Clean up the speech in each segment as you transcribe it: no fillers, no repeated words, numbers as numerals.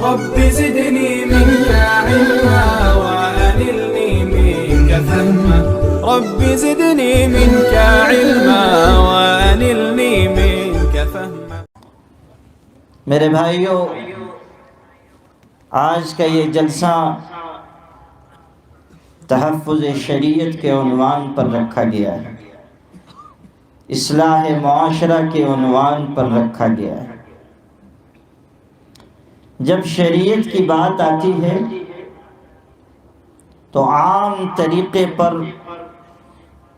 رب زدني منك علما وأنلني منك فهما رب زدني منك علما وأنلني منك فهما۔ میرے بھائیوں، آج کا یہ جلسہ تحفظ شریعت کے عنوان پر رکھا گیا ہے، اصلاح معاشرہ کے عنوان پر رکھا گیا ہے۔ جب شریعت کی بات آتی ہے تو عام طریقے پر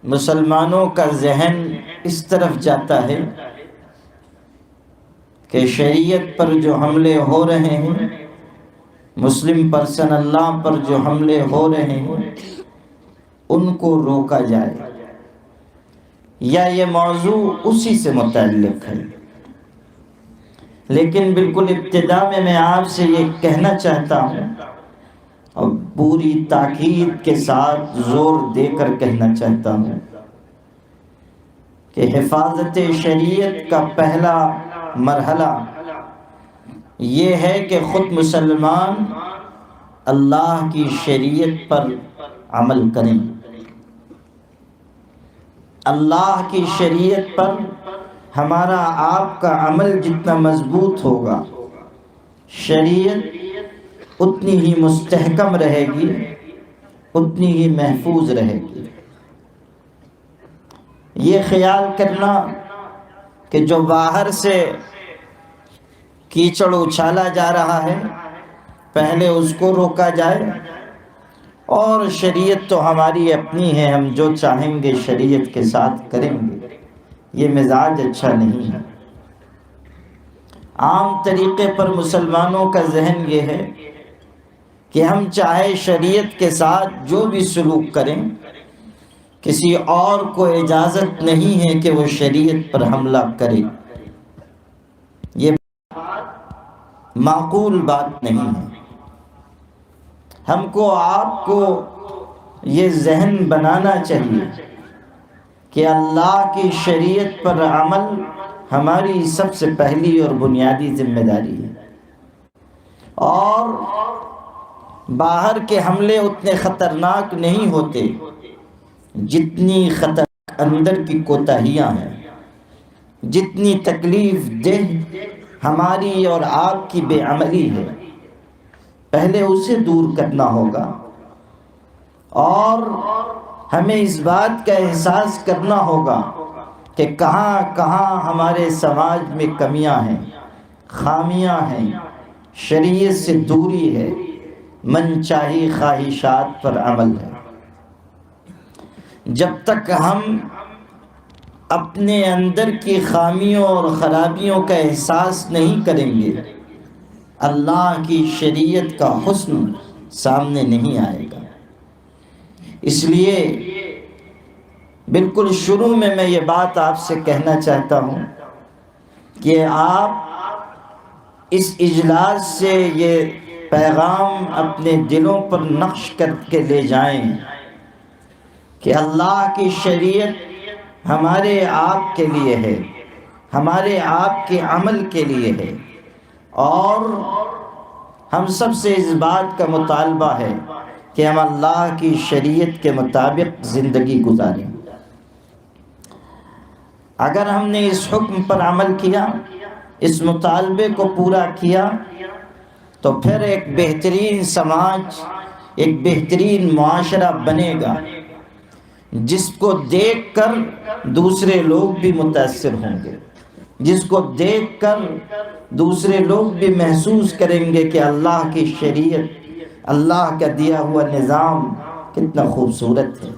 مسلمانوں کا ذہن اس طرف جاتا ہے کہ شریعت پر جو حملے ہو رہے ہیں، مسلم پرسن اللہ پر جو حملے ہو رہے ہیں، ان کو روکا جائے، یا یہ موضوع اسی سے متعلق ہے۔ لیکن بالکل ابتدا میں آپ سے یہ کہنا چاہتا ہوں، اور پوری تاکید کے ساتھ زور دے کر کہنا چاہتا ہوں، کہ حفاظت شریعت کا پہلا مرحلہ یہ ہے کہ خود مسلمان اللہ کی شریعت پر عمل کریں۔ اللہ کی شریعت پر ہمارا آپ کا عمل جتنا مضبوط ہوگا، شریعت اتنی ہی مستحکم رہے گی، اتنی ہی محفوظ رہے گی۔ یہ خیال کرنا کہ جو باہر سے کیچڑ اچھالا جا رہا ہے پہلے اس کو روکا جائے، اور شریعت تو ہماری اپنی ہے، ہم جو چاہیں گے شریعت کے ساتھ کریں گے، یہ مزاج اچھا نہیں ہے۔ عام طریقے پر مسلمانوں کا ذہن یہ ہے کہ ہم چاہے شریعت کے ساتھ جو بھی سلوک کریں، کسی اور کو اجازت نہیں ہے کہ وہ شریعت پر حملہ کرے۔ یہ معقول بات نہیں ہے۔ ہم کو آپ کو یہ ذہن بنانا چاہیے کہ اللہ کی شریعت پر عمل ہماری سب سے پہلی اور بنیادی ذمہ داری ہے، اور باہر کے حملے اتنے خطرناک نہیں ہوتے جتنی خطرناک اندر کی کوتاہیاں ہیں، جتنی تکلیف دہ ہماری اور آپ کی بے عملی ہے۔ پہلے اسے دور کرنا ہوگا، اور ہمیں اس بات کا احساس کرنا ہوگا کہ کہاں کہاں ہمارے سماج میں کمیاں ہیں، خامیاں ہیں، شریعت سے دوری ہے، من چاہی خواہشات پر عمل ہے۔ جب تک ہم اپنے اندر کی خامیوں اور خرابیوں کا احساس نہیں کریں گے، اللہ کی شریعت کا حسن سامنے نہیں آئے گا۔ اس لیے بالکل شروع میں یہ بات آپ سے کہنا چاہتا ہوں کہ آپ اس اجلاس سے یہ پیغام اپنے دلوں پر نقش کر کے لے جائیں کہ اللہ کی شریعت ہمارے آپ کے لیے ہے، ہمارے آپ کے عمل کے لیے ہے، اور ہم سب سے اس بات کا مطالبہ ہے کہ ہم اللہ کی شریعت کے مطابق زندگی گزاریں۔ اگر ہم نے اس حکم پر عمل کیا، اس مطالبے کو پورا کیا، تو پھر ایک بہترین سماج، ایک بہترین معاشرہ بنے گا، جس کو دیکھ کر دوسرے لوگ بھی متاثر ہوں گے، جس کو دیکھ کر دوسرے لوگ بھی محسوس کریں گے کہ اللہ کی شریعت، اللہ کا دیا ہوا نظام کتنا خوبصورت ہے۔